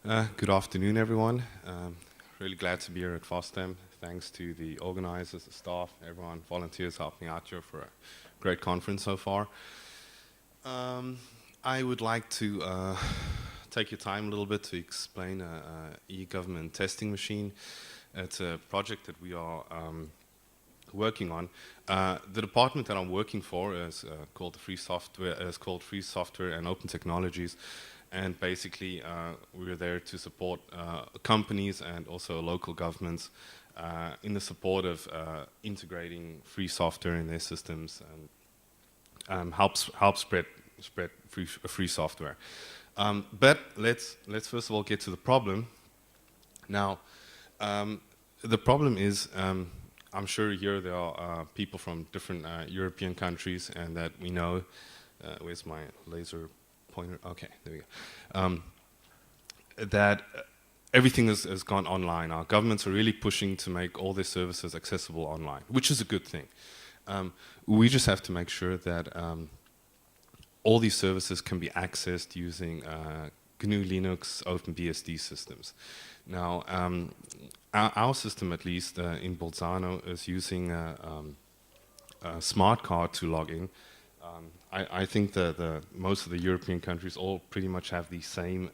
Good afternoon, everyone. Really glad to be here at Fosdem. Thanks to the organizers, the staff, everyone, volunteers helping out here for a great conference so far. I would like to take your time a little bit to explain eGovernment testing machine. It's a project that we are working on. The department that I'm working for is called Free Software and Open Technologies. And basically, we're there to support companies and also local governments in the support of integrating free software in their systems and help spread free software. But let's first of all get to the problem. Now, the problem is, I'm sure here there are people from different European countries, and that we know. Where's my laser pointer? Okay, there we go. That everything has gone online. Our governments are really pushing to make all their services accessible online, which is a good thing. We just have to make sure that all these services can be accessed using GNU Linux OpenBSD systems. Now, our system, at least in Bolzano, is using a smart card to log in. I think that most of the European countries all pretty much have the same.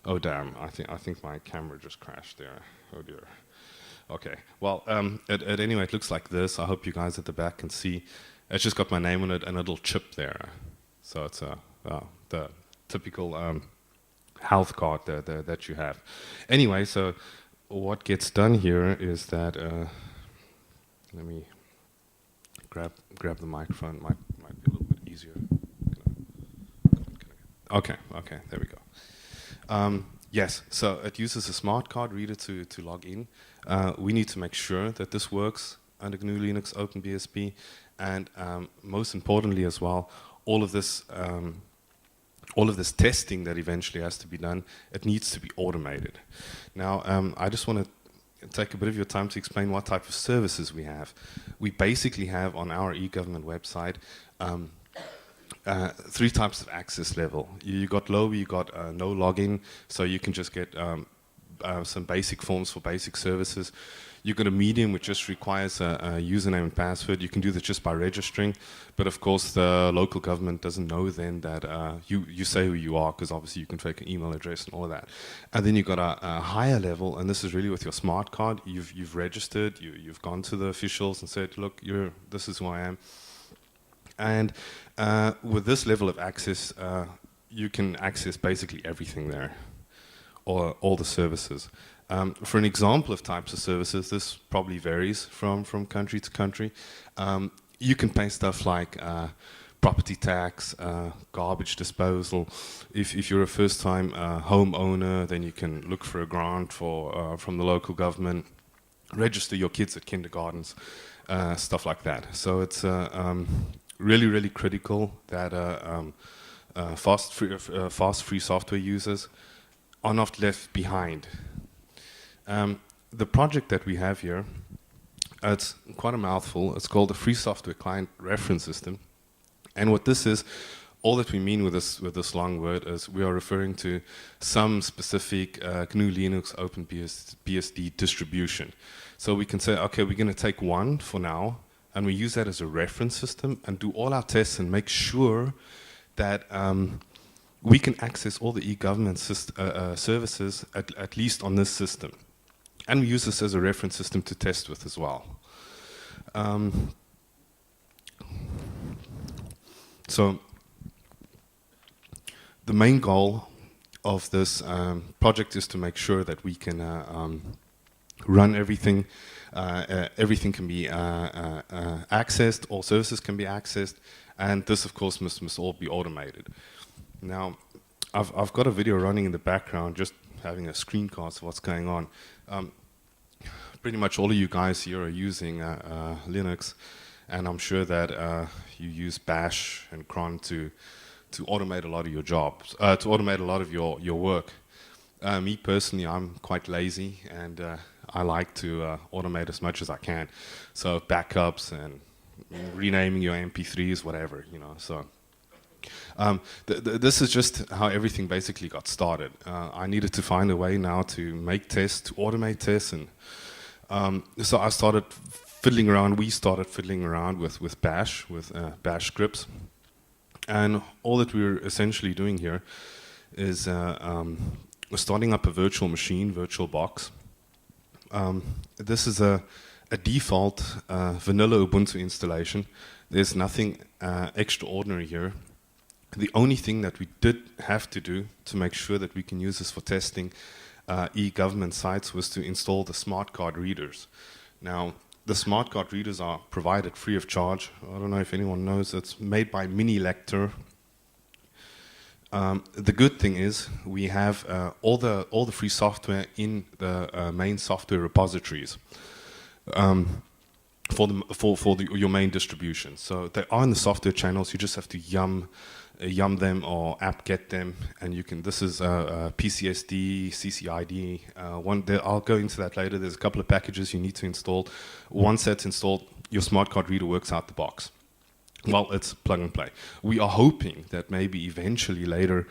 Oh damn! I think my camera just crashed there. Oh dear. Okay. Well, at any rate, it looks like this. I hope you guys at the back can see. It's just got my name on it and a little chip there. So it's the typical health card that you have. Anyway, so what gets done here is that let me grab the microphone. Might be a little bit easier. Okay, there we go. Yes, so it uses a smart card reader to log in. We need to make sure that this works under GNU Linux OpenBSD, and most importantly as well, all of this testing that eventually has to be done, it needs to be automated. Now, I just want to take a bit of your time to explain what type of services we have. We basically have on our eGovernment website 3 types of access level. You got low, you got no login, so you can just get some basic forms for basic services. You got a medium, which just requires a username and password. You can do that just by registering, but of course the local government doesn't know then that you say who you are, because obviously you can fake an email address and all of that. And then you got a higher level, and this is really with your smart card. You've registered, you've gone to the officials and said, look, this is who I am. And with this level of access, you can access basically everything there, or all the services. For an example of types of services, this probably varies from country to country. You can pay stuff like property tax, garbage disposal. If you're a first-time homeowner, then you can look for a grant from the local government, register your kids at kindergartens, stuff like that. So it's really, really critical that FOSS free software users are not left behind. The project that we have here, it's quite a mouthful. It's called the Free Software Client Reference System. And what this is, all that we mean with this long word is we are referring to some specific GNU Linux OpenBSD distribution. So we can say, okay, we're going to take one for now, and we use that as a reference system and do all our tests and make sure that we can access all the eGovernment services at least on this system. And we use this as a reference system to test with as well. So the main goal of this project is to make sure that we can run everything. Everything can be accessed, all services can be accessed, and this of course must all be automated. Now, I've got a video running in the background, just having a screencast of what's going on. Pretty much all of you guys here are using Linux, and I'm sure that you use Bash and cron to automate a lot of your jobs, to automate a lot of your work. Me personally, I'm quite lazy, and I like to automate as much as I can. So backups and renaming your MP3s, whatever, you know. So This is just how everything basically got started. I needed to find a way now to make tests, to automate tests, and so I started fiddling around. We started fiddling around with Bash, with Bash scripts, and all that we're essentially doing here is we're starting up a virtual machine, VirtualBox. This is a default vanilla Ubuntu installation. There's nothing extraordinary here. The only thing that we did have to do to make sure that we can use this for testing eGovernment sites was to install the smart card readers. Now, the smart card readers are provided free of charge. I don't know if anyone knows, it's made by Minilector. The good thing is we have all the free software in the main software repositories for your main distribution. So they are in the software channels. You just have to yum them or apt-get them, and you can. This is PCSD, CCID. I'll go into that later. There's a couple of packages you need to install. Once that's installed, your smart card reader works out the box. Well, it's plug and play. We are hoping that maybe eventually later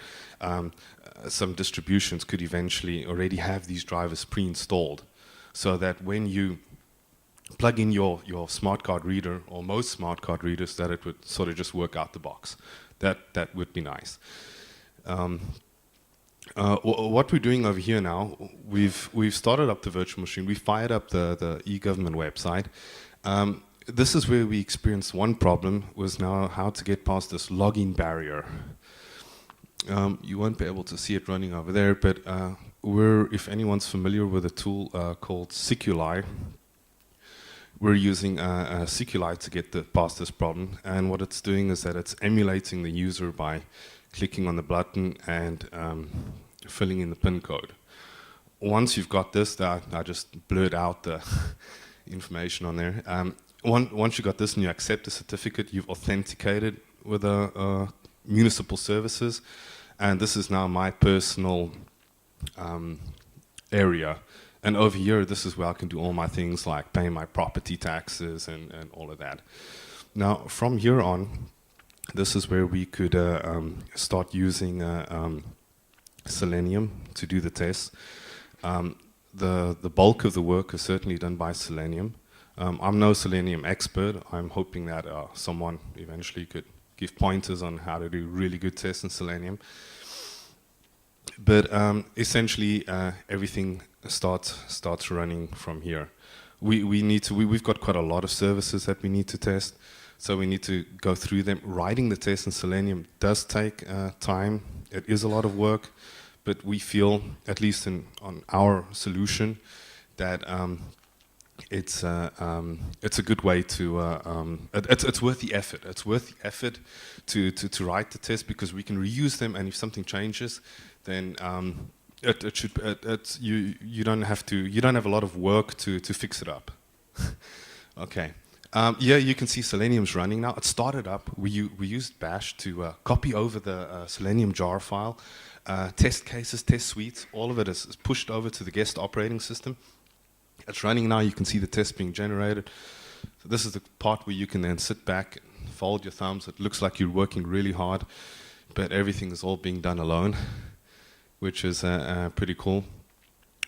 some distributions could eventually already have these drivers pre-installed, so that when you plug in your smart card reader, or most smart card readers, that it would sort of just work out the box. That would be nice. What we're doing over here now, we've started up the virtual machine. We fired up the eGovernment website. This is where we experienced one problem, was now how to get past this login barrier. You won't be able to see it running over there, but if anyone's familiar with a tool called Sikuli, we're using Sikuli to get past this problem, and what it's doing is that it's emulating the user by clicking on the button and filling in the PIN code. Once you've got this, I just blurred out the information on there. Once you got this and you accept the certificate, you've authenticated with municipal services, and this is now my personal area. And over here, this is where I can do all my things like pay my property taxes and all of that. Now, from here on, this is where we could start using Selenium to do the tests. The bulk of the work is certainly done by Selenium. I'm no Selenium expert. I'm hoping that someone eventually could give pointers on how to do really good tests in Selenium. But essentially, everything starts running from here. We've got quite a lot of services that we need to test, so we need to go through them. Writing the test in Selenium does take time. It is a lot of work, but we feel, at least on our solution, that it's a good way to. It's worth the effort. It's worth the effort to write the test, because we can reuse them, and if something changes, then you don't have a lot of work to fix it up. Okay. Yeah, you can see Selenium's running now. It started up. We used Bash to copy over the Selenium jar file, test cases, test suites. All of it is pushed over to the guest operating system. It's running now. You can see the test being generated. So this is the part where you can then sit back and fold your thumbs. It looks like you're working really hard, but everything is all being done alone, which is pretty cool.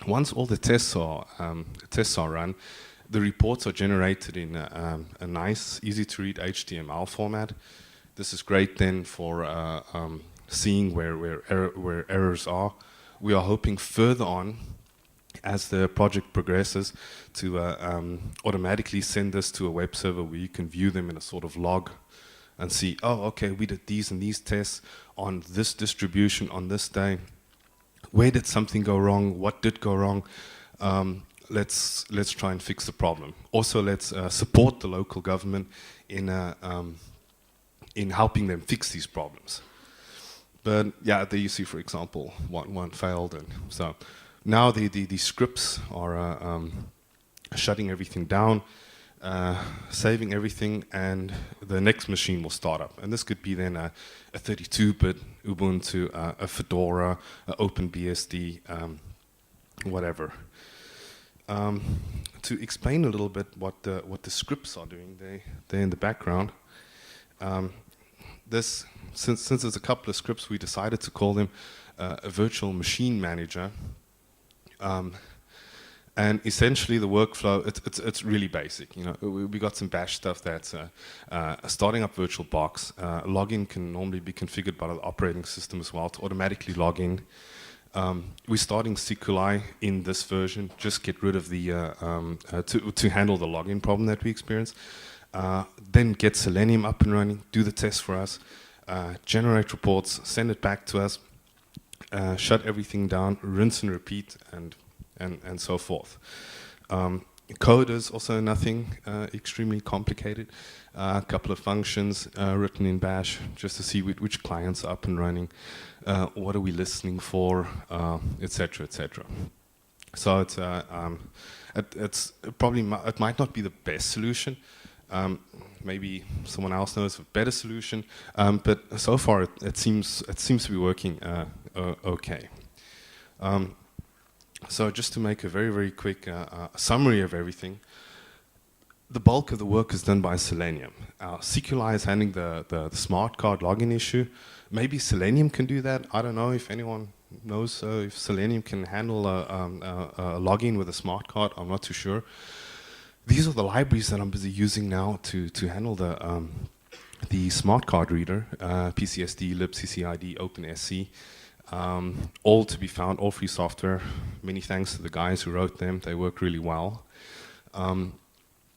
Once all the tests are run, the reports are generated in a nice, easy-to-read HTML format. This is great then for seeing where errors are. We are hoping further on, as the project progresses, to automatically send this to a web server where you can view them in a sort of log and see, oh, okay, we did these and these tests on this distribution on this day. Where did something go wrong? What did go wrong? Let's try and fix the problem. Also, let's support the local government in helping them fix these problems. But yeah, there you see, for example, one failed, and so now the scripts are shutting everything down, saving everything, and the next machine will start up. And this could be then a 32-bit Ubuntu, a Fedora, OpenBSD, whatever. To explain a little bit what the scripts are doing, they're in the background. since there's a couple of scripts, we decided to call them a virtual machine manager. And essentially, the workflow, it's really basic. You know, we got some bash stuff that's starting up VirtualBox. Login can normally be configured by the operating system as well to automatically log in. We're starting Sikuli in this version, just get rid of the, to handle the login problem that we experience. Then get Selenium up and running, do the test for us, generate reports, send it back to us, shut everything down, rinse and repeat, and so forth. Code is also nothing extremely complicated. A couple of functions written in Bash just to see which clients are up and running, what are we listening for, etc., etc. So it's probably it might not be the best solution. Maybe someone else knows a better solution, but so far it seems to be working okay. So just to make a very, very quick summary of everything, the bulk of the work is done by Selenium. Sikuli is handling the smart card login issue. Maybe Selenium can do that. I don't know if anyone knows if Selenium can handle a login with a smart card. I'm not too sure. These are the libraries that I'm busy using now to handle the smart card reader, PCSD, libccid, OpenSC. All to be found, all free software. Many thanks to the guys who wrote them. They work really well.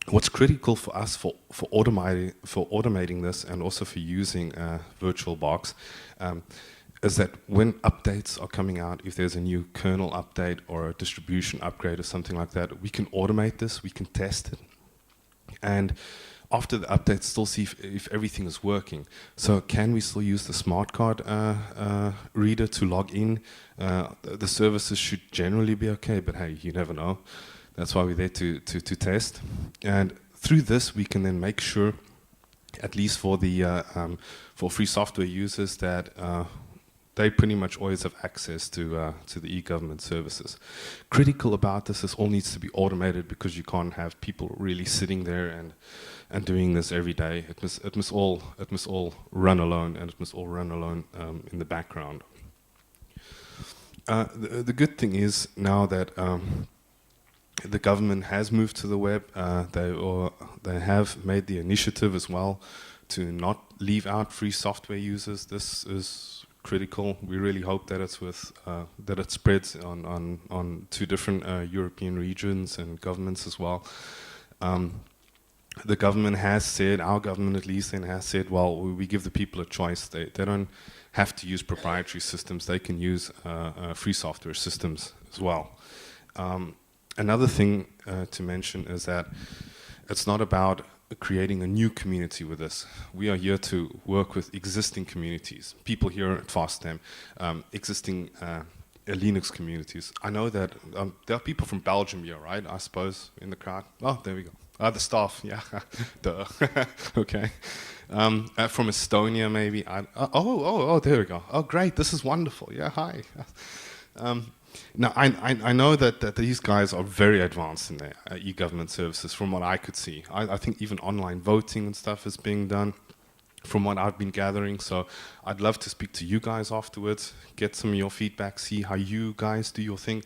What's critical for us for automating this and also for using VirtualBox is that when updates are coming out, if there's a new kernel update or a distribution upgrade or something like that, we can automate this, we can test it. And after the update, still see if everything is working. So can we still use the smart card reader to log in? The services should generally be okay, but hey, you never know. That's why we're there to test. And through this, we can then make sure, at least for the for free software users, that they pretty much always have access to the eGovernment services. Critical about this is all needs to be automated because you can't have people really sitting there and doing this every day. It must all run alone, and it must all run alone in the background. The good thing is now that the government has moved to the web. They have made the initiative as well to not leave out free software users. This is critical. We really hope that that it spreads on to different European regions and governments as well. The government has said, our government at least, and has said, well, we give the people a choice. They don't have to use proprietary systems. They can use free software systems as well. Another thing to mention is that it's not about creating a new community with this. We are here to work with existing communities, people here at Fosdem, existing Linux communities. I know that there are people from Belgium here, right? I suppose, in the crowd. Oh, there we go. The staff, yeah, duh. Okay. From Estonia, maybe. Oh, there we go. Oh, great, this is wonderful. Yeah, hi. Now, I know that these guys are very advanced in their e-government services, from what I could see. I think even online voting and stuff is being done, from what I've been gathering. So I'd love to speak to you guys afterwards, get some of your feedback, see how you guys do your thing.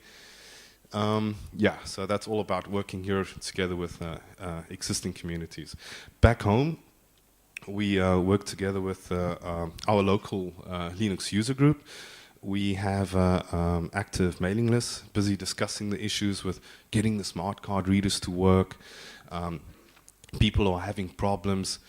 Yeah, so that's all about working here together with existing communities. Back home, we work together with our local Linux user group. We have active mailing lists, busy discussing the issues with getting the smart card readers to work. People are having problems,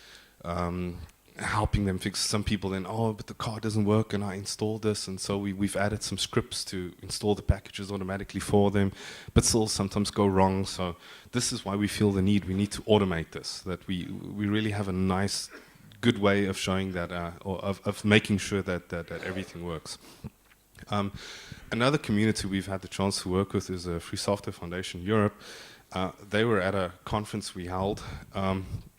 helping them fix. Some people then, oh, but the card doesn't work, and I installed this, and so we've added some scripts to install the packages automatically for them, but still sometimes go wrong. So this is why we feel the need. We need to automate this, that we really have a nice, good way of showing that, or of making sure that everything works. Another community we've had the chance to work with is Free Software Foundation Europe. They were at a conference we held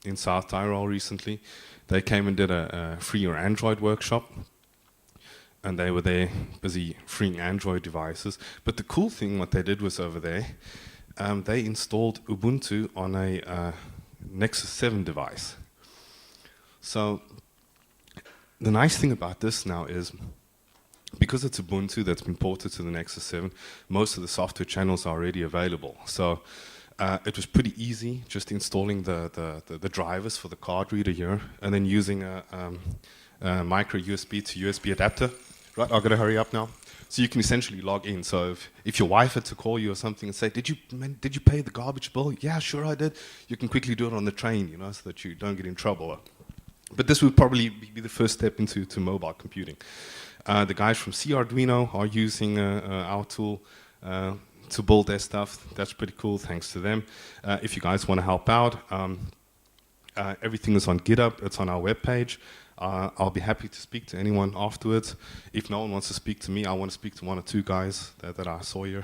in South Tyrol recently. They came and did a free your Android workshop, and they were there busy freeing Android devices. But the cool thing what they did was over there, they installed Ubuntu on a Nexus 7 device. So the nice thing about this now is, because it's Ubuntu that's been ported to the Nexus 7, most of the software channels are already available. So it was pretty easy just installing the drivers for the card reader here, and then using a micro USB to USB adapter. Right, I've got to hurry up now. So you can essentially log in. So if your wife had to call you or something and say, did you pay the garbage bill? Yeah, sure I did. You can quickly do it on the train, you know, so that you don't get in trouble. But this would probably be the first step into mobile computing. The guys from Arduino are using our tool to build their stuff. That's pretty cool, thanks to them. If you guys want to help out, everything is on GitHub. It's on our webpage. I'll be happy to speak to anyone afterwards. If no one wants to speak to me, I want to speak to one or two guys that I saw here.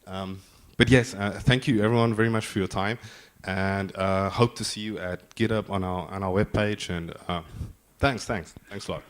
But yes, thank you everyone very much for your time, and hope to see you at GitHub on our webpage. And thanks a lot.